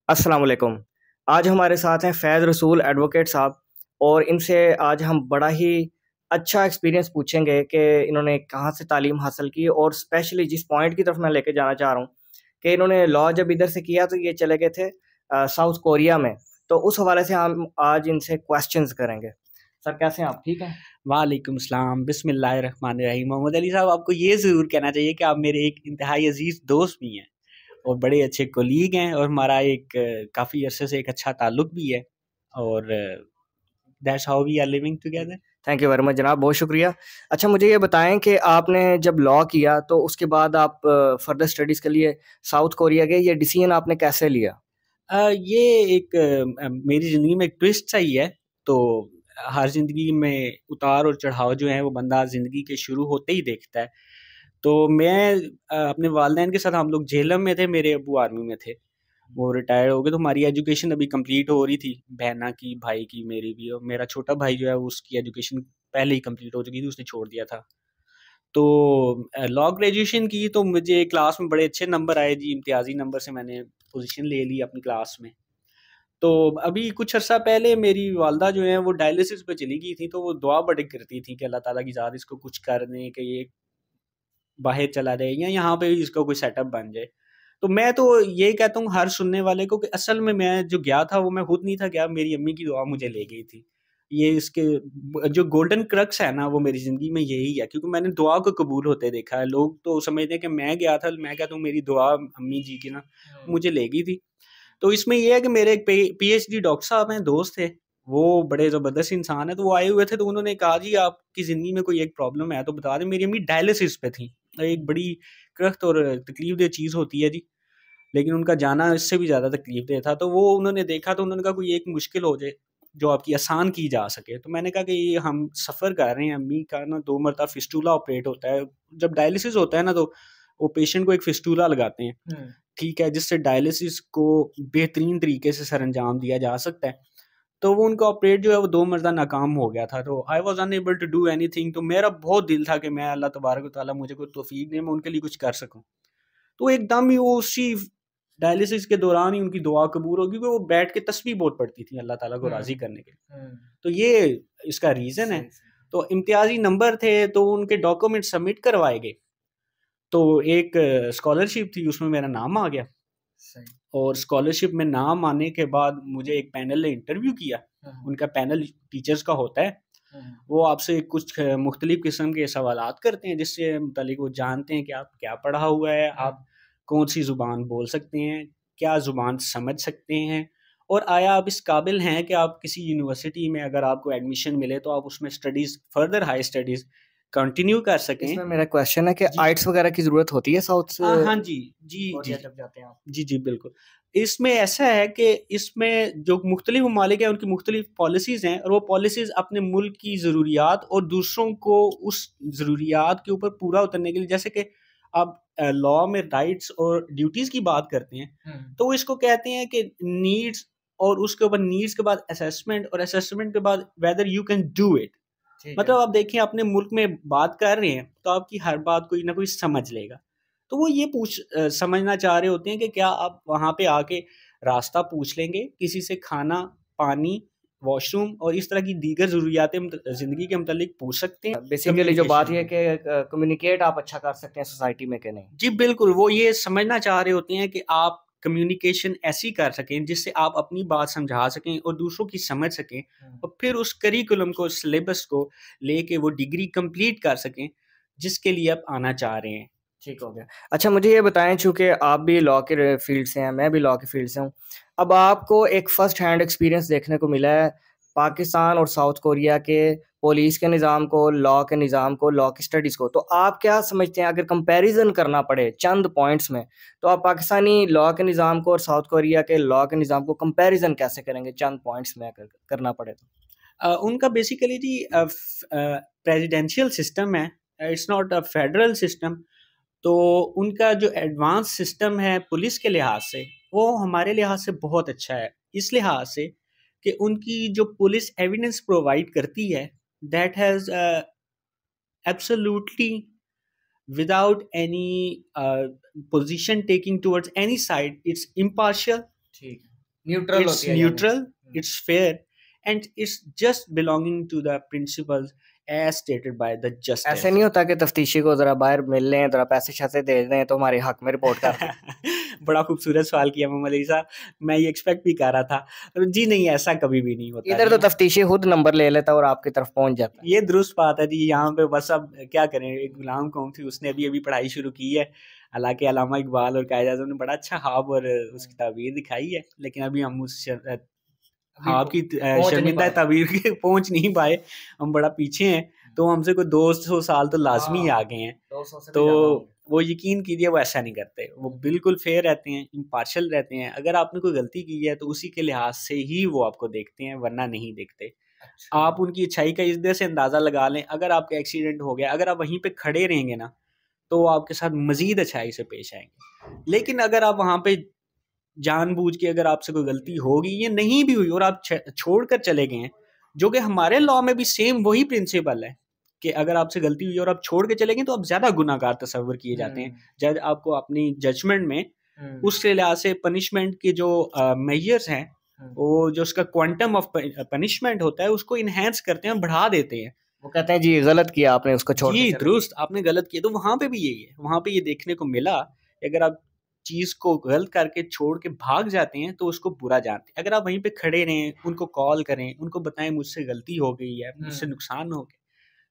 अस्सलाम वालेकुम। आज हमारे साथ हैं फैज़ रसूल एडवोकेट साहब और इनसे आज हम बड़ा ही अच्छा एक्सपीरियंस पूछेंगे कि इन्होंने कहाँ से तालीम हासिल की और स्पेशली जिस पॉइंट की तरफ मैं लेके जाना चाह रहा हूँ कि इन्होंने लॉ जब इधर से किया तो ये चले गए थे साउथ कोरिया में। तो उस हवाले से हम आज इनसे क्वेश्चंस करेंगे। सर कैसे हैं आप, ठीक हैं? वालेकुम सलाम, बिस्मिल्लाहिर्रहमानिर्रहीम। मोहम्मद अली साहब, आपको ये ज़रूर कहना चाहिए कि आप मेरे एक इंतहाई अजीज़ दोस्त भी हैं और बड़े अच्छे कोलीग हैं और हमारा एक काफ़ी अरसे से एक अच्छा ताल्लुक भी है और that's how we are living together. Thank you very much जनाब, बहुत शुक्रिया। अच्छा मुझे ये बताएं कि आपने जब लॉ किया तो उसके बाद आप फर्दर स्टडीज़ के लिए साउथ कोरिया गए, ये डिसीजन आपने कैसे लिया? ये एक मेरी ज़िंदगी में एक ट्विस्ट सा ही है। तो हर ज़िंदगी में उतार और चढ़ाव जो हैं वो बंदा ज़िंदगी के शुरू होते ही देखता है। तो मैं अपने वालिदैन के साथ हम लोग झेलम में थे, मेरे अब्बू आर्मी में थे। वो रिटायर हो गए तो हमारी एजुकेशन अभी कंप्लीट हो रही थी, बहना की, भाई की, मेरी भी। और मेरा छोटा भाई जो है उसकी एजुकेशन पहले ही कंप्लीट हो चुकी थी, उसने छोड़ दिया था। तो लॉ ग्रेजुएशन की तो मुझे क्लास में बड़े अच्छे नंबर आए जी, इम्तियाजी नंबर से मैंने पोजीशन ले ली अपनी क्लास में। तो अभी कुछ अर्सा पहले मेरी वालदा जो है वो डायलिसिस पे चली गई थी, तो वो दुआ बड़ी करती थी कि अल्लाह ताला की ज़ात इसको कुछ कर दें कि ये बाहर चला जाए या यहाँ पे इसका कोई सेटअप बन जाए। तो मैं तो यही कहता हूँ हर सुनने वाले को कि असल में मैं जो गया था वो मैं खुद नहीं था गया, मेरी अम्मी की दुआ मुझे ले गई थी। ये इसके जो गोल्डन क्रक्स है ना वो मेरी ज़िंदगी में यही है, क्योंकि मैंने दुआ को कबूल होते देखा है। लोग तो समझते हैं कि मैं गया था, मैं कहता हूँ मेरी दुआ अम्मी जी की ना मुझे ले गई थी। तो इसमें ये है कि मेरे एक पीएचडी डॉक्टर साहब हैं, दोस्त थे, वो बड़े ज़बरदस्त इंसान हैं। तो वो आए हुए थे तो उन्होंने कहा जी आपकी ज़िंदगी में कोई एक प्रॉब्लम है तो बता दें। मेरी अम्मी डायलिसिस पे थी, एक बड़ी सख्त और तकलीफ़देह चीज़ होती है जी, लेकिन उनका जाना इससे भी ज़्यादा तकलीफ़देह था। तो वो उन्होंने देखा तो उन्होंने कहा कोई एक मुश्किल हो जाए जो आपकी आसान की जा सके। तो मैंने कहा कि ये हम सफ़र कर रहे हैं, अम्मी का ना 2 मरतबा फिस्टूला ऑपरेट होता है। जब डायलिसिस होता है ना तो वो पेशेंट को एक फिस्टूला लगाते हैं, ठीक है, जिससे डायलिसिस को बेहतरीन तरीके से सरअंजाम दिया जा सकता है। तो वो उनका ऑपरेट जो है वो 2 मरतबा नाकाम हो गया था, तो I was unable to do anything. तो मेरा बहुत दिल था कि मैं अल्लाह तबारक व तआला मुझे कोई तौफ़ीक दे, मैं उनके लिए कुछ कर सकूँ। तो एकदम ही वो उसी डायलिसिस के दौरान ही उनकी दुआ कबूल हो गई, क्योंकि वो बैठ के तस्बीह बहुत पढ़ती थी अल्लाह ताला को राज़ी करने के लिए। तो ये इसका रीज़न है। तो इम्तियाज़ी नंबर थे तो उनके डॉक्यूमेंट सबमिट करवाए गए। तो एक स्कॉलरशिप थी, उसमें मेरा नाम आ गया। सही। और स्कॉलरशिप में नाम आने के बाद मुझे एक पैनल ने इंटरव्यू किया। उनका पैनल टीचर्स का होता है। वो आपसे कुछ मुख्तलिफ किस्म के सवालात करते हैं जिससे मुतालिक वो जानते हैं कि आप क्या पढ़ा हुआ है, आप कौन सी ज़ुबान बोल सकते हैं, क्या ज़ुबान समझ सकते हैं, और आया आप इस काबिल हैं कि आप किसी यूनिवर्सिटी में अगर आपको एडमिशन मिले तो आप उसमें studies, further high studies continue कर सकें। इसमें मेरा क्वेश्चन है कि जी। आइट्स वगैरह की ज़रूरत होती है साउथ से हाँ जी। जी, कोरिया जी। जब जाते हैं आप? जी, जी, बिल्कुल। इसमें ऐसा है कि इसमें जो मुख्तलिफ ममालिक हैं, उनकी मुख्तलिफ पॉलिसीज़ हैं और वो पॉलिसीज़ अपने मुल्क की ज़रूरियात और दूसरों को उस ज़रूरियात के ऊपर पूरा उतरने के लिए, जैसे कि आप लॉ में राइट्स और ड्यूटीज़ की बात करते हैं, तो वो इसको कहते हैं कि नीड्स, और उसके ऊपर नीड्स के बाद असेसमेंट, और असेसमेंट के बाद whether you can do it. ठीक है। मतलब आप देखिए अपने मुल्क में बात कर रहे हैं, तो आपकी हर बात कोई ना कोई समझ लेगा। तो वो ये समझना चाह रहे होते हैं कि क्या आप वहाँ पे आके रास्ता पूछ लेंगे, किसी से खाना, पानी, वॉशरूम और इस तरह की दीगर ज़रूरियातें ज़िंदगी के मुतालिक पूछ सकते हैं बेसिकली जो बात कम्युनिकेशन ये है में। कि कम्युनिकेट आप अच्छा कर सकते हैं सोसाइटी में कि नहीं? जी, बिल्कुल, वो ये समझना चाह रहे होते हैं कि आप कम्युनिकेशन ऐसी कर सकें जिससे आप अपनी बात समझा सकें और दूसरों की समझ सकें, और फिर उस करिकुलम को, सिलेबस को लेके वो डिग्री कंप्लीट कर सकें जिसके लिए आप आना चाह रहे हैं। ठीक हो गया। अच्छा मुझे ये बताएँ, चूँकि आप भी लॉ के फ़ील्ड से हैं, मैं भी लॉ के फ़ील्ड से हूँ। अब आपको एक फ़र्स्ट हैंड एक्सपीरियंस देखने को मिला है पाकिस्तान और साउथ कोरिया के पुलिस के निज़ाम को, लॉ के निज़ाम को, लॉ की स्टडीज़ को। तो आप क्या समझते हैं अगर कंपैरिज़न करना पड़े चंद पॉइंट्स में, तो आप पाकिस्तानी लॉ के निज़ाम को और साउथ कोरिया के लॉ के निज़ाम को कंपैरिज़न कैसे करेंगे चंद पॉइंट्स में अगर करना पड़े तो? उनका बेसिकली जी प्रेसिडेंशियल सिस्टम है, it's not a federal system. तो उनका जो एडवांस सिस्टम है पुलिस के लिहाज से, वो हमारे लिहाज से बहुत अच्छा है। इस लिहाज से कि उनकी जो पुलिस एविडेंस प्रोवाइड करती है, that has absolutely without any position taking towards any side, it's impartial, ठीक है। न्यूट्रल It's होती है यानी। neutral, it's fair, and it's just belonging to the principles as stated by the ऐसे justice. नहीं होता कि तफ्तीशी को ज़रा बाहर मिल लें, ज़रा पैसे-शैसे दे दें तो हमारे हक में रिपोर्ट कर दें? बड़ा खूबसूरत सवाल किया मोहम्मद अली साहब, मैं ये एक्सपेक्ट भी कर रहा था। जी नहीं, ऐसा कभी भी नहीं होता इधर जी। तो तफ्तीशी खुद नंबर ले लेता है और आपकी तरफ पहुँच जाता है। ये दुरुस्त बात है जी, यहाँ पे बस अब क्या करें, एक गुलाम कौम थी, उसने अभी-अभी पढ़ाई शुरू की है। हालाँकि अल्लामा इकबाल और कायद-ए-आज़म ने बड़ा अच्छा ख्वाब और उसकी ताबीर दिखाई है, लेकिन अभी हम उस अभी ख्वाब की पहुँच नहीं शर्मिंदा पाए। ताबीर के पहुँच नहीं पाए, हम बड़ा पीछे हैं, तो हमसे कोई 200 साल तो लाज़मी हाँ, आगे हैं। 200 से भी तो ज़्यादा होंगे। वो यकीन कीजिए वो ऐसा नहीं करते, वो बिल्कुल फेयर रहते हैं, इम्पार्शियल रहते हैं। अगर आपने कोई गलती की है तो उसी के लिहाज से ही वो आपको देखते हैं, वरना नहीं देखते। अच्छा। आप उनकी अच्छाई का इस तरह से अंदाज़ा लगा लें, अगर आपका एक्सीडेंट हो गया, अगर आप वहीं पे खड़े रहेंगे ना, तो वो आपके साथ मज़ीद अच्छाई से पेश आएँगे। लेकिन अगर आप वहाँ पे जानबूझ के अगर आपसे कोई गलती होगी या नहीं भी हुई और आप छोड़ कर चले गए हैं, जो कि हमारे लॉ में भी सेम वही प्रिंसिपल है कि अगर आपसे गलती हुई और आप छोड़ के चले गए तो आप ज़्यादा गुनाहगार तस्वर किए जाते हैं। जज आपको अपनी जजमेंट में उस लिहाज से पनिशमेंट के जो मेजर्स हैं, वो जो उसका क्वांटम ऑफ पनिशमेंट होता है उसको इन्हेंस करते हैं, बढ़ा देते हैं। वो कहते हैं जी गलत किया आपने उसको छोड़ के जी, चले गए। दुरुस्त, आपने गलत किया। तो वहाँ पे भी यही है, वहाँ पे ये देखने को मिला कि अगर आप चीज़ को गलत करके छोड़ के भाग जाते हैं, तो उसको बुरा जानते हैं। अगर आप वहीं पे खड़े रहें, उनको कॉल करें, उनको बताएँ मुझसे गलती हो गई है, मुझसे नुकसान हो गया,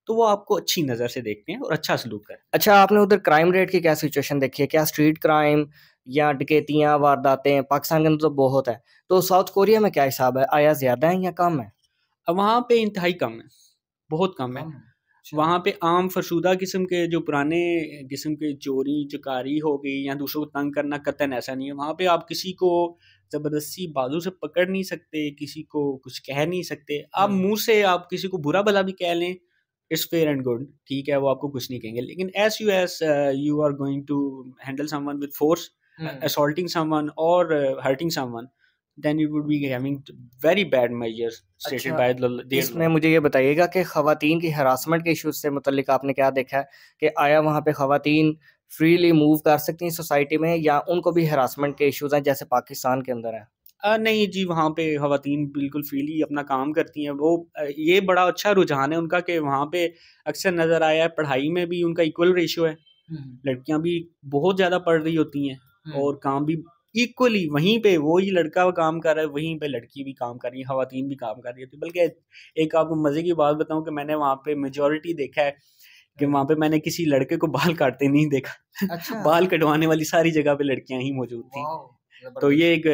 तो वो आपको अच्छी नज़र से देखते हैं और अच्छा सलूक करें। अच्छा, आपने उधर क्राइम रेट की क्या सिचुएशन देखी है? क्या स्ट्रीट क्राइम या डकैतियाँ, वारदातें पाकिस्तान के अंदर तो बहुत है। तो साउथ कोरिया में क्या हिसाब है? आया ज़्यादा है या कम है? अब वहाँ पे इंतहाई कम है, बहुत कम है। अच्छा। वहाँ पे आम फरशुदा किस्म के जो पुराने किस्म के चोरी चकारी हो गई या दूसरों को तंग करना कतई ऐसा नहीं है। वहाँ पे आप किसी को ज़बरदस्ती बाजू से पकड़ नहीं सकते, किसी को कुछ कह नहीं सकते। आप मुँह से आप किसी को बुरा भला भी कह लें, इट्स फेयर एंड गुड, ठीक है, वो आपको कुछ नहीं कहेंगे। लेकिन as you are going to handle someone with force, assaulting someone or hurting someone, then you would be having very bad measures stated अच्छा, by their इसमें law. मुझे ये बताइएगा कि ख़वातीन की हरासमेंट के इश्यूज़ से मुतल्लिक आपने क्या देखा है कि आया वहाँ पे ख़वातीन फ्रीली मूव कर सकती हैं सोसाइटी में या उनको भी हरासमेंट के इश्यूज़ हैं जैसे पाकिस्तान के अंदर है? नहीं जी, वहाँ पे ख़वातीन बिल्कुल फ्रीली अपना काम करती हैं। वो ये बड़ा अच्छा रुझान है उनका कि वहाँ पे अक्सर नज़र आया है, पढ़ाई में भी उनका इक्वल रेशियो है। लड़कियाँ भी बहुत ज़्यादा पढ़ रही होती हैं और काम भी इक्वली वहीं पे वही लड़का काम कर रहा है, वहीं पे लड़की भी काम कर रही है, ख़वातीन भी काम कर रही होती है। बल्कि एक आपको मज़े की बात बताऊँ कि मैंने वहाँ पे मेजॉरिटी देखा है कि वहाँ पे मैंने किसी लड़के को बाल काटते नहीं देखा। अच्छा। बाल कटवाने वाली सारी जगह पे लड़कियाँ ही मौजूद थी। तो ये एक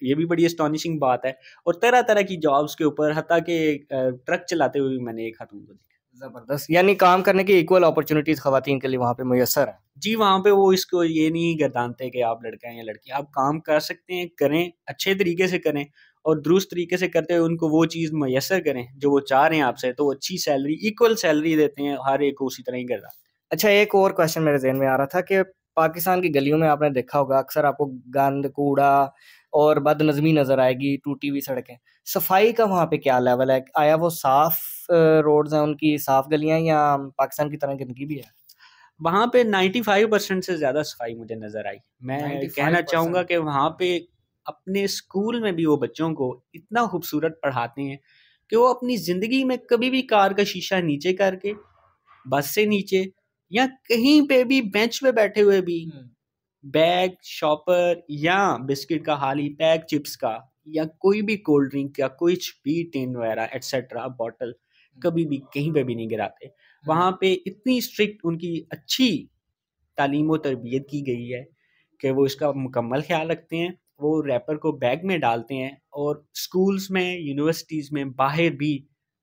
ये भी बड़ी एस्टॉनिशिंग बात है। और तरह-तरह की जॉब्स के ऊपर हत्ता कि ट्रक चलाते हुए भी मैंने एक खातून को देखा। ज़बरदस्त, यानी काम करने की इक्वल अपॉर्चुनिटीज़ ख़वातीन के लिए वहाँ पे मुयस्सर है। जी, वहाँ पे वो इसको ये नहीं गर्दानते कि आप लड़का हैं या लड़की। आप काम कर सकते हैं, करें, अच्छे तरीके से करें और दुरुस्त तरीके से करते हुए उनको वो चीज़ मुयस्सर करें, जो वो चाह रहे हैं आपसे, तो अच्छी सैलरी, इक्वल सैलरी देते हैं, हर एक को उसी तरह ही गर्दाते हैं। अच्छा, एक और क्वेश्चन मेरे ज़हन में आ रहा था कि पाकिस्तान की गलियों में आपने देखा होगा अक्सर आपको गंद, कूड़ा और बदनज़मी नज़र आएगी, टूटी हुई सड़कें। सफाई का वहाँ पे क्या लेवल है? आया वो साफ़ रोड्स हैं उनकी, साफ़ गलियाँ या पाकिस्तान की तरह गंदगी भी है? वहाँ पे 95% से ज़्यादा सफाई मुझे नज़र आई। मैं कहना चाहूँगा 95%? कि वहाँ पे अपने स्कूल में भी वो बच्चों को इतना खूबसूरत पढ़ाते हैं कि वो अपनी ज़िंदगी में कभी भी कार का शीशा नीचे करके, बस से नीचे या कहीं पे भी बेंच पे बैठे हुए भी बैग, शॉपर या बिस्किट का खाली पैक चिप्स का या कोई भी कोल्ड ड्रिंक या कुछ भी टिन वगैरह एटसेट्रा बॉटल कभी भी कहीं पे भी नहीं गिराते। वहाँ पे इतनी स्ट्रिक्ट उनकी अच्छी तालीम और तरबियत की गई है कि वो इसका मुकम्मल ख्याल रखते हैं। वो रैपर को बैग में डालते हैं और स्कूल्स में, यूनिवर्सिटीज़ में बाहर भी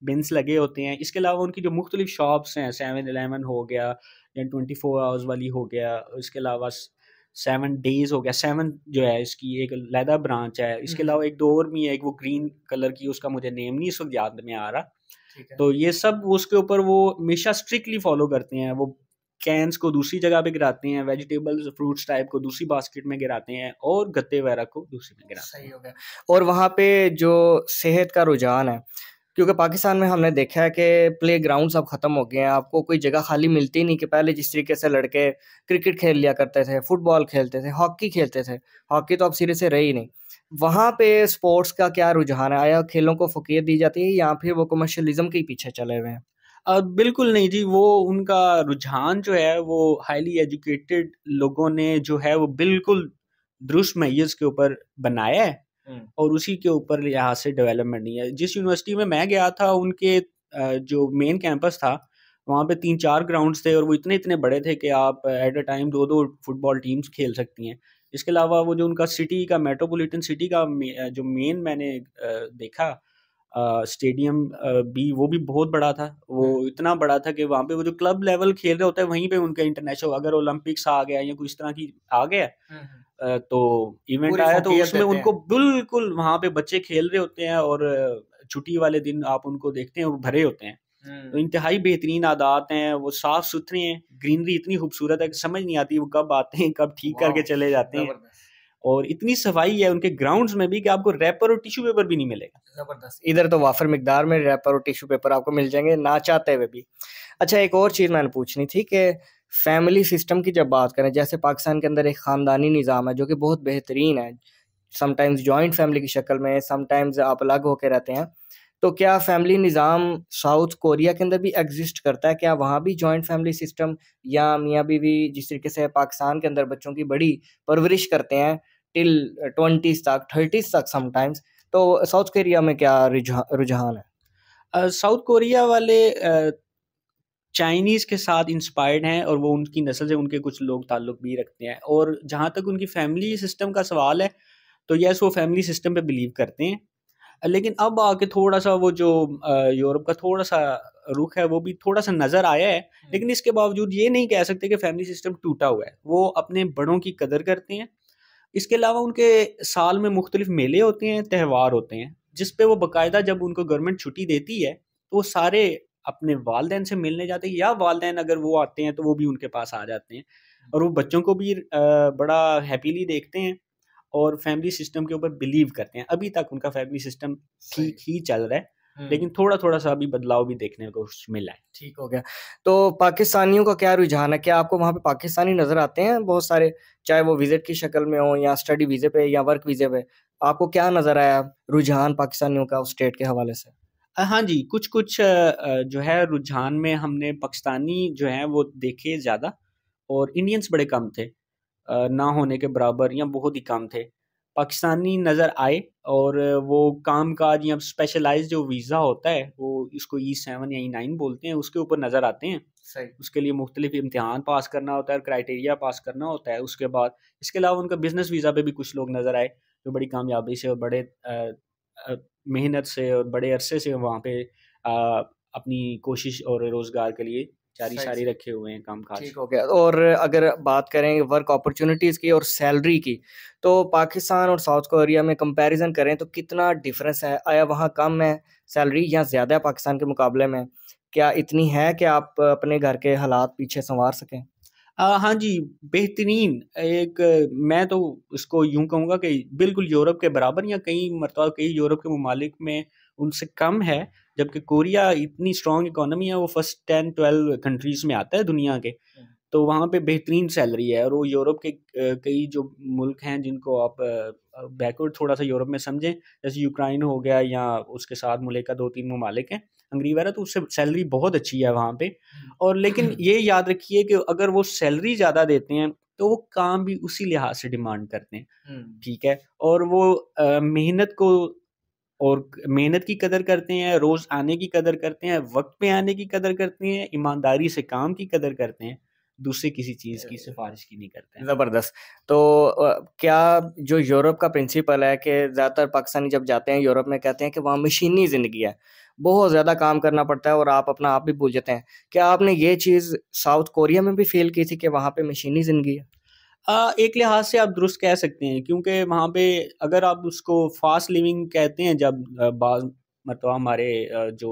बिन्स लगे होते हैं। इसके अलावा उनकी जो मुख्तलिफ शॉप्स हैं, 7-11 हो गया या 24 आवर्स वाली हो गया, इसके अलावा 7 डेज़ हो गया, 7 जो है इसकी एक अलहदा ब्रांच है। इसके अलावा एक दो और भी है, एक वो ग्रीन कलर की, उसका मुझे नेम नहीं इस वक्त याद में आ रहा। तो ये सब उसके ऊपर वो हमेशा स्ट्रिक्टली फॉलो करते हैं। वो कैन्स को दूसरी जगह पे गिराते हैं, वेजिटेबल्स फ्रूट्स टाइप को दूसरी बास्केट में गिराते हैं और गत्ते वगैरह को दूसरी में गिराते हैं। सही हो गया। और वहाँ पे जो सेहत का रुझान है, क्योंकि पाकिस्तान में हमने देखा है कि प्लेग्राउंड्स अब ख़त्म हो गए हैं, आपको कोई जगह खाली मिलती नहीं कि पहले जिस तरीके से लड़के क्रिकेट खेल लिया करते थे, फुटबॉल खेलते थे, हॉकी खेलते थे। हॉकी तो अब सिरे से रही नहीं। वहाँ पे स्पोर्ट्स का क्या रुझान है? आया खेलों को फ़ोकियत दी जाती है या फिर वो कमर्शियलिज़्म के ही पीछे चले हुए हैं? बिल्कुल नहीं जी, वो उनका रुझान जो है वो हाइली एजुकेटेड लोगों ने जो है वो बिल्कुल दुरुस्त मैय्यज़ के ऊपर बनाया है हुँ। और उसी के ऊपर यहाँ से डेवलपमेंट नहीं है। जिस यूनिवर्सिटी में मैं गया था उनके जो मेन कैंपस था, वहाँ पे 3-4 ग्राउंड्स थे और वो इतने-इतने बड़े थे कि आप at a time 2-2 football teams खेल सकती हैं। इसके अलावा वो जो उनका सिटी का मेट्रोपॉलिटन सिटी का जो मेन मैंने देखा स्टेडियम भी वो भी बहुत बड़ा था। वो हुँ। इतना बड़ा था कि वहाँ पे वो जो क्लब लेवल खेल रहे होते हैं वहीं पे उनका इंटरनेशनल अगर ओलंपिक्स आ गया या कुछ इस तरह की आ गया हुँ, हुँ। तो इवेंट पूरी आया तो फ़ोकियत उसमें देते उनको हैं। बिल्कुल वहाँ पे बच्चे खेल रहे होते हैं और छुट्टी वाले दिन आप उनको देखते हैं वो भरे होते हैं। तो हुँ। इंतहाई बेहतरीन आदात हैं, वो साफ-सुथरे हैं, ग्रीनरी इतनी खूबसूरत है कि समझ नहीं आती वो कब आते हैं, कब ठीक करके वॉव! चले जाते हैं। ज़बरदस्त। और इतनी सफाई है उनके ग्राउंड्स में भी कि आपको रैपर और टिश्यू पेपर भी नहीं मिलेगा। ज़बरदस्त। इधर तो वाफ़िर मिकदार में रैपर और टिश्यू पेपर आपको मिल जाएँगे, ना चाहते हुए भी। अच्छा, एक और चीज़ मैंने पूछनी थी कि फैमिली सिस्टम की जब बात करें, जैसे पाकिस्तान के अंदर एक ख़ानदानी निज़ाम है, जो कि बहुत बेहतरीन है। समटाइम्स जॉइंट फैमिली की शक्ल में, समटाइम्स आप अलग होके रहते हैं। तो क्या फैमिली निज़ाम साउथ कोरिया के अंदर भी एक्ज़िस्ट करता है? क्या वहाँ भी जॉइंट फैमिली सिस्टम या मियाँ-बीवी जिस तरीके से पाकिस्तान के अंदर बच्चों की बड़ी परवरिश करते हैं टिल 20s तक, 30s तक समटाइम्स, तो साउथ कोरिया में क्या रुझान है? साउथ कोरिया वाले चाइनीज़ के साथ इंस्पायर्ड हैं और वो उनकी नस्ल से उनके कुछ लोग ताल्लुक भी रखते हैं और जहाँ तक उनकी फैमिली सिस्टम का सवाल है, तो येस वो फैमिली सिस्टम पे बिलीव करते हैं। लेकिन अब आके थोड़ा-सा वो जो यूरोप का थोड़ा-सा रुख है, वो भी थोड़ा-सा नज़र आया है, हुँ। लेकिन इसके बावजूद ये नहीं कह सकते कि फैमिली सिस्टम टूटा हुआ है। वो अपने बड़ों की कदर करते हैं। इसके अलावा उनके साल में मुख्तलिफ मेले होते हैं, त्योहार होते हैं, जिस पे वो बाकायदा जब उनको गवर्नमेंट छुट्टी देती है, तो वो सारे अपने वालिदैन से मिलने जाते हैं या वालिदैन अगर वो आते हैं, तो वो भी उनके पास आ जाते हैं और वो बच्चों को भी बड़ा हैपीली देखते हैं और फैमिली सिस्टम के ऊपर बिलीव करते हैं। अभी तक उनका फैमिली सिस्टम सही। ठीक ही चल रहा है, हुँ। लेकिन थोड़ा-थोड़ा सा अभी बदलाव भी देखने को मिला है। ठीक हो गया। तो पाकिस्तानियों का क्या रुझान है? क्या आपको वहाँ पे पाकिस्तानी नज़र आते हैं बहुत सारे? चाहे वो विज़िट की शक्ल में हों या स्टडी वीज़े पे या वर्क वीज़े पे। आपको क्या नज़र आया रुझान पाकिस्तानियों का उस स्टेट के हवाले से? हाँ जी, कुछ-कुछ जो है रुझान में हमने पाकिस्तानी जो हैं वो देखे ज़्यादा और इंडियंस बड़े कम थे। ना होने के बराबर या बहुत ही कम थे। पाकिस्तानी नज़र आए और वो काम-काज या स्पेशलाइज़्ड जो वीज़ा होता है, वो इसको ई-7 या ई-9 बोलते हैं, उसके ऊपर नज़र आते हैं। सही। उसके लिए मुख्तलिफ इम्तिहान पास करना होता है और क्राइटेरिया पास करना होता है। उसके बाद इसके अलावा उनका बिज़नेस वीज़ा पे भी कुछ लोग नज़र आए, जो बड़ी कामयाबी से और बड़े अ, मेहनत से और बड़े अरसे से वहाँ पे अपनी कोशिश और रोज़गार के लिए सही, जारी सही। रखे हुए हैं काम-काज। ठीक हो गया। और अगर बात करें वर्क अपॉर्च्युनिटीज़ की और सैलरी की, तो पाकिस्तान और साउथ कोरिया में कंपैरिज़न करें तो कितना डिफ़रेंस है? आया वहाँ कम है सैलरी या ज़्यादा है पाकिस्तान के मुकाबले में? क्या इतनी है कि आप अपने घर के हालात पीछे सँवार सकें? हाँ जी, बेहतरीन एक मैं तो उसको यूँ कहूँगा कि बिल्कुल यूरोप के बराबर या कई मर्तबा कई यूरोप के ममालिक में उनसे कम है, जबकि कोरिया इतनी स्ट्रॉन्ग इकोनॉमी है, वो फर्स्ट 10-12 कंट्रीज़ में आता है दुनिया के। हुँ। तो वहाँ पे बेहतरीन सैलरी है और वो यूरोप के कई जो मुल्क हैं जिनको आप बैकवर्ड थोड़ा-सा यूरोप में समझें, जैसे यूक्रेन हो गया या उसके साथ मुल्क 2-3 ममालिक हैं, हंगरी वगैरह, तो उससे सैलरी बहुत अच्छी है वहाँ पे। और लेकिन ये याद रखिए कि अगर वो सैलरी ज़्यादा देते हैं, तो वो काम भी उसी लिहाज से डिमांड करते हैं, हुँ। ठीक है? और वो मेहनत को और मेहनत की कदर करते हैं, रोज़ आने की कदर करते हैं, वक़्त पे आने की कदर करते हैं, ईमानदारी से काम की कदर करते हैं, दूसरे किसी चीज़ की सिफ़ारिश की नहीं करते हैं। ज़बरदस्त। तो क्या जो यूरोप का प्रिंसिपल है कि ज़्यादातर पाकिस्तानी जब जाते हैं यूरोप में कहते हैं कि वहाँ मशीनी ज़िंदगी है, बहुत ज़्यादा काम करना पड़ता है और आप अपना आप भी भूल जाते हैं। क्या आपने ये चीज़ साउथ कोरिया में भी फ़ील की थी कि वहाँ पे मशीनी ज़िंदगी है? एक लिहाज से आप दुरुस्त कह सकते हैं क्योंकि वहाँ पे अगर आप उसको फ़ास्ट लिविंग कहते हैं जब बाज़ मतलब हमारे जो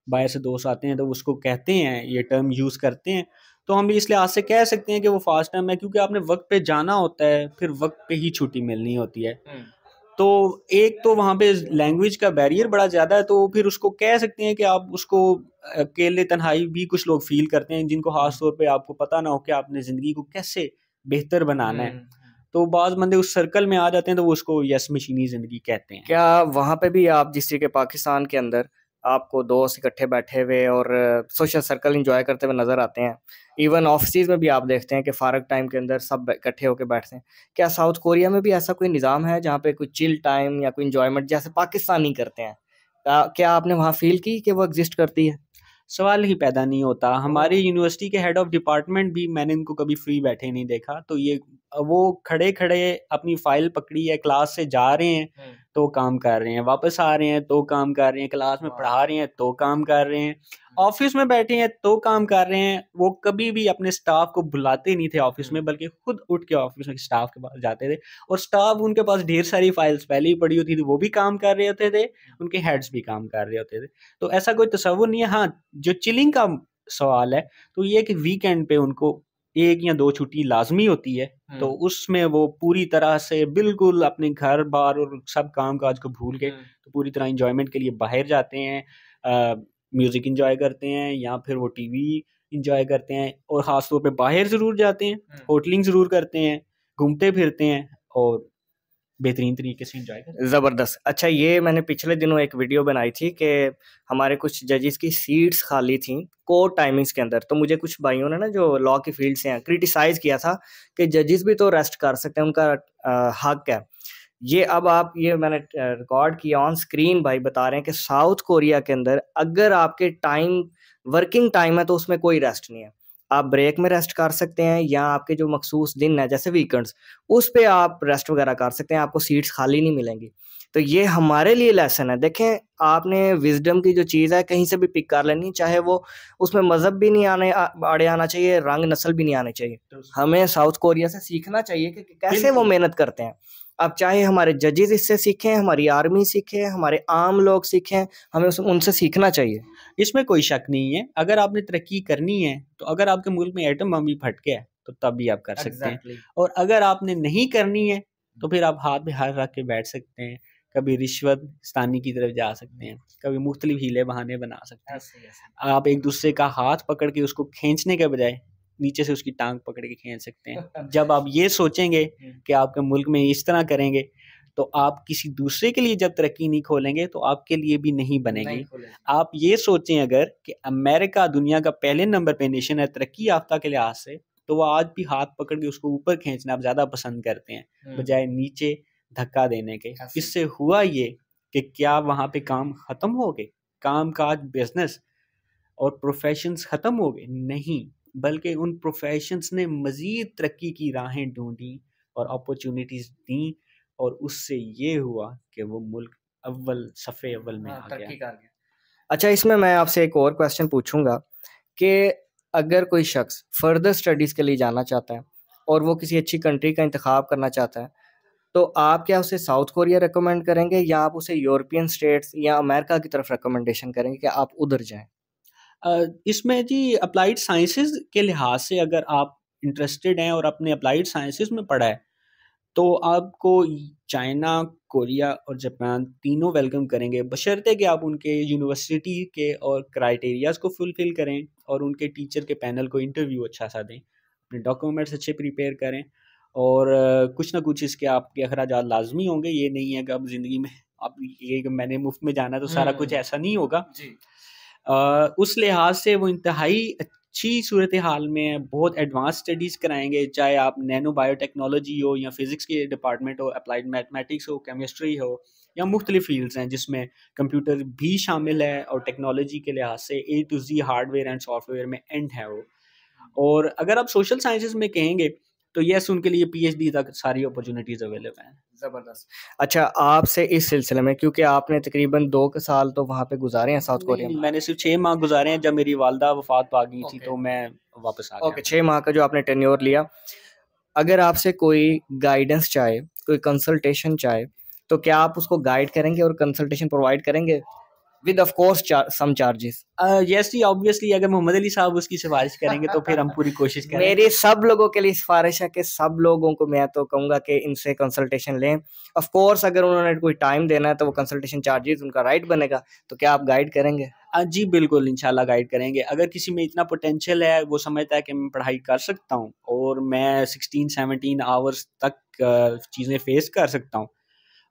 बाहर से दोस्त आते हैं तो उसको कहते हैं, ये टर्म यूज़ करते हैं, तो हम भी इस लिहाज से कह सकते हैं कि वो फ़ास्ट टर्म है क्योंकि आपने वक़्त पे जाना होता है, फिर वक़्त पे ही छुट्टी मिलनी होती है। हुँ। तो एक तो वहाँ पे लैंग्वेज का बैरियर बड़ा ज़्यादा है, तो फिर उसको कह सकते हैं कि आप उसको अकेले तन्हाई भी कुछ लोग फ़ील करते हैं, जिनको ख़ास हुँ। तौर पे आपको पता ना हो कि आपने ज़िंदगी को कैसे बेहतर बनाना है। हुँ। तो बाज़ बंदे उस सर्कल में आ जाते हैं तो वो उसको यस मशीनी ज़िंदगी कहते हैं। क्या वहाँ पे भी आप जिस तरीके पाकिस्तान के अंदर आपको दोस्त इकट्ठे बैठे हुए और सोशल सर्कल एंजॉय करते हुए नज़र आते हैं, इवन ऑफिस में भी आप देखते हैं कि फ़ारग टाइम के अंदर सब इकट्ठे होकर बैठते हैं। क्या साउथ कोरिया में भी ऐसा कोई निज़ाम है जहाँ पे कोई चिल टाइम या कोई एंजॉयमेंट जैसे पाकिस्तानी करते हैं? क्या आपने वहाँ फ़ील की कि वो एग्ज़िस्ट करती है? सवाल ही पैदा नहीं होता। हमारी यूनिवर्सिटी के हेड ऑफ डिपार्टमेंट भी मैंने इनको कभी फ्री बैठे नहीं देखा। तो ये वो खड़े-खड़े अपनी फ़ाइल पकड़ी है, क्लास से जा रहे हैं तो काम कर रहे हैं, वापस आ रहे हैं तो काम कर रहे हैं, क्लास में पढ़ा रहे हैं तो काम कर रहे हैं, ऑफ़िस में बैठे हैं तो काम कर रहे हैं। वो कभी भी अपने स्टाफ को बुलाते नहीं थे ऑफ़िस में, बल्कि खुद उठ के ऑफ़िस में स्टाफ के पास जाते थे और स्टाफ उनके पास ढेर सारी फ़ाइल्स पहले ही पड़ी होती थी, वो भी काम कर रहे होते थे, उनके हेड्स भी काम कर रहे होते थे। तो ऐसा कोई तसव्वुर नहीं है। हाँ, जो चिलिंग का सवाल है, तो ये है कि वीकेंड पे उनको 1 या 2 छुट्टी लाज़मी होती है, तो उसमें वो पूरी तरह से बिल्कुल अपने घर-बार और सब काम-काज को भूल के तो पूरी तरह एन्जॉयमेंट के लिए बाहर जाते हैं। म्यूज़िक एन्जॉय करते हैं या फिर वो टीवी एन्जॉय करते हैं और ख़ास तौर पे बाहर ज़रूर जाते हैं, होटलिंग ज़रूर करते हैं, घूमते-फिरते हैं और बेहतरीन तरीके से एन्जॉय करते हैं। ज़बरदस्त। अच्छा, ये मैंने पिछले दिनों एक वीडियो बनाई थी कि हमारे कुछ जजेस की सीट्स खाली थीं कोर्ट टाइमिंग्स के अंदर। तो मुझे कुछ भाइयों ने ना जो लॉ की फील्ड से हैं क्रिटिसाइज़ किया था कि जजेस भी तो रेस्ट कर सकते हैं, उनका हक है। ये अब आप ये मैंने रिकॉर्ड किया ऑन स्क्रीन, भाई बता रहे हैं कि साउथ कोरिया के अंदर अगर आपके टाइम वर्किंग टाइम है तो उसमें कोई रेस्ट नहीं है। आप ब्रेक में रेस्ट कर सकते हैं या आपके जो मखसूस दिन है जैसे वीकेंड्स, उस पे आप रेस्ट वगैरह कर सकते हैं, आपको सीट्स खाली नहीं मिलेंगी। तो ये हमारे लिए लेसन है। देखें, आपने विज़डम की जो चीज़ है कहीं से भी पिक कर लेनी, चाहे वो उसमें मज़हब भी नहीं आड़े आना चाहिए, रंग नस्ल भी नहीं आनी चाहिए। हमें साउथ कोरिया से सीखना चाहिए कि कैसे वो मेहनत करते हैं। अब चाहे हमारे जजेस इससे सीखें, हमारी आर्मी सीखे, हमारे आम लोग सीखें, हमें उनसे सीखना चाहिए। इसमें कोई शक नहीं है। अगर आपने तरक्की करनी है, तो अगर आपके मुल्क में एटम बम भी फट गया है, तो तब भी आप कर सकते हैं। और अगर आपने नहीं करनी है, तो फिर आप हाथ में हाथ रख के बैठ सकते हैं। कभी रिश्वतस्तानी की तरफ जा सकते हैं, कभी मुख्तलिफ हीले बहाने बना सकते हैं। आप एक दूसरे का हाथ पकड़ के उसको खींचने के बजाय नीचे से उसकी टांग पकड़ के खींच सकते हैं। जब आप ये सोचेंगे कि आपके मुल्क में इस तरह करेंगे, तो आप किसी दूसरे के लिए जब तरक्की नहीं खोलेंगे तो आपके लिए भी नहीं बनेगी। आप ये सोचें अगर कि अमेरिका दुनिया का पहले नंबर पे नेशन है तरक्की याफ्ता के लिहाज से, तो वो आज भी हाथ पकड़ के उसको ऊपर खींचना आप ज़्यादा पसंद करते हैं बजाय नीचे धक्का देने के। इससे हुआ ये कि क्या वहाँ पे काम ख़त्म हो गए, काम-काज, बिज़नेस और प्रोफ़ेशंस ख़त्म हो गए? नहीं, बल्कि उन प्रोफ़ेशंस ने मज़ीद तरक्की की राहें ढूँढी और अपॉर्च्युनिटीज़ दी और उससे ये हुआ कि वो मुल्क सफ़े अव्वल में आ गया। अच्छा, इसमें मैं आपसे एक और क्वेश्चन पूछूंगा कि अगर कोई शख्स फर्दर स्टडीज़ के लिए जाना चाहता है और वो किसी अच्छी कंट्री का इंतखाब करना चाहता है, तो आप क्या उसे साउथ कोरिया रिकमेंड करेंगे या आप उसे यूरोपियन स्टेट्स या अमेरिका की तरफ रिकमेंडेशन करेंगे कि आप उधर जाएं? इसमें जी अप्लाइड साइंसेज़ के लिहाज से अगर आप इंटरेस्टेड हैं और अपने अप्लाइड साइंसेज़ में पढ़ा है, तो आपको चाइना, कोरिया और जापान तीनों वेलकम करेंगे, बशर्ते कि आप उनके यूनिवर्सिटी के और क्राइटेरियाज़ को फुलफ़िल करें और उनके टीचर के पैनल को इंटरव्यू अच्छा-सा दें, अपने डॉक्यूमेंट्स अच्छे प्रिपेयर करें और कुछ ना कुछ इसके आपके अखराजात लाज़मी होंगे। ये नहीं है कि अब ज़िंदगी में अब ये कि मैंने मुफ़्त में जाना है तो सारा कुछ ऐसा नहीं होगा। उस लिहाज से वो इंतहाई अच्छी सूरत हाल में बहुत एडवांस स्टडीज़ कराएँगे, चाहे आप नैनो बायोटेक्नोलॉजी हो या फ़िज़िक्स के डिपार्टमेंट हो, अप्लाइड मैथमेटिक्स हो, केमिस्ट्री हो या मुख्तलिफ़ फ़ील्ड्स हैं जिसमें कंप्यूटर भी शामिल है और टेक्नोलॉजी के लिहाज से A to Z hardware and software में एंड है वो। और अगर आप सोशल साइंसेज़ में कहेंगे, तो येस उनके लिए पीएचडी तक सारी अपॉर्च्युनिटीज़ अवेलेबल हैं। ज़बरदस्त। अच्छा, आपसे इस सिलसिले में, क्योंकि आपने तकरीबन 2 के साल तो वहाँ पे गुज़ारे हैं साउथ कोरिया में। मैंने सिर्फ 6 माह गुज़ारे हैं, जब मेरी वालिदा वफ़ात पा गई थी तो मैं वापस आ गया। ओके, 6 माह का जो आपने टेन्योर लिया, अगर आपसे कोई गाइडेंस चाहे, कोई कंसल्टेशन चाहे, तो क्या आप उसको गाइड करेंगे और कंसल्टेशन प्रोवाइड करेंगे? With of course some charges. Yes जी, ऑब्वियसली अगर मोहम्मद अली साहब उसकी सिफारिश करेंगे तो फिर हम पूरी कोशिश करेंगे। मेरी सब लोगों के लिए सिफारिश है कि सब लोगों को मैं तो कहूँगा कि इनसे कंसल्टेशन लें। ऑफ कोर्स अगर उन्होंने कोई टाइम देना है तो वो कंसल्टेशन चार्जेस उनका राइट बनेगा। तो क्या आप गाइड करेंगे? जी बिल्कुल, इंशाल्लाह गाइड करेंगे। अगर किसी में इतना पोटेंशियल है, वो समझता है कि मैं पढ़ाई कर सकता हूँ और मैं 16-17 आवर्स तक चीज़ें फेस कर सकता हूँ,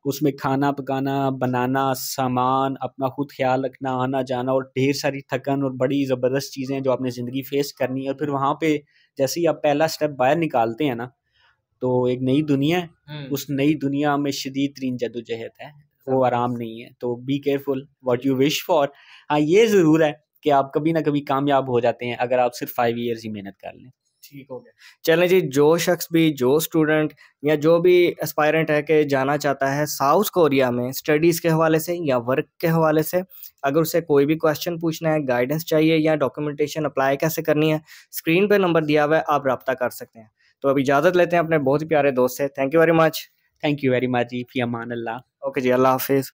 उसमें खाना पकाना, बनाना, सामान, अपना खुद ख्याल रखना, आना-जाना और ढेर सारी थकन और बड़ी ज़बरदस्त चीज़ें जो आपने ज़िंदगी फेस करनी है, और फिर वहाँ पे जैसे ही आप पहला स्टेप बाहर निकालते हैं ना, तो एक नई दुनिया है, उस नई दुनिया में शदीद तरीन जद्दोजहद है, वो आराम नहीं है। तो be careful what you wish for. हाँ, ये ज़रूर है कि आप कभी ना कभी कामयाब हो जाते हैं अगर आप सिर्फ 5 ईयर्स ही मेहनत कर लें। ठीक हो गया। चलें जी, जो शख्स भी, जो स्टूडेंट या जो भी एस्पायरेंट है कि जाना चाहता है साउथ कोरिया में स्टडीज़ के हवाले से या वर्क के हवाले से, अगर उसे कोई भी क्वेश्चन पूछना है, गाइडेंस चाहिए या डॉक्यूमेंटेशन अप्लाई कैसे करनी है, स्क्रीन पे नंबर दिया हुआ है, आप रब्ता कर सकते हैं। तो अब इजाज़त लेते हैं अपने बहुत ही प्यारे दोस्त से। Thank you very much. Thank you very much जी, फी अमान अल्लाह। ओके जी, अल्लाह हाफ़िज़।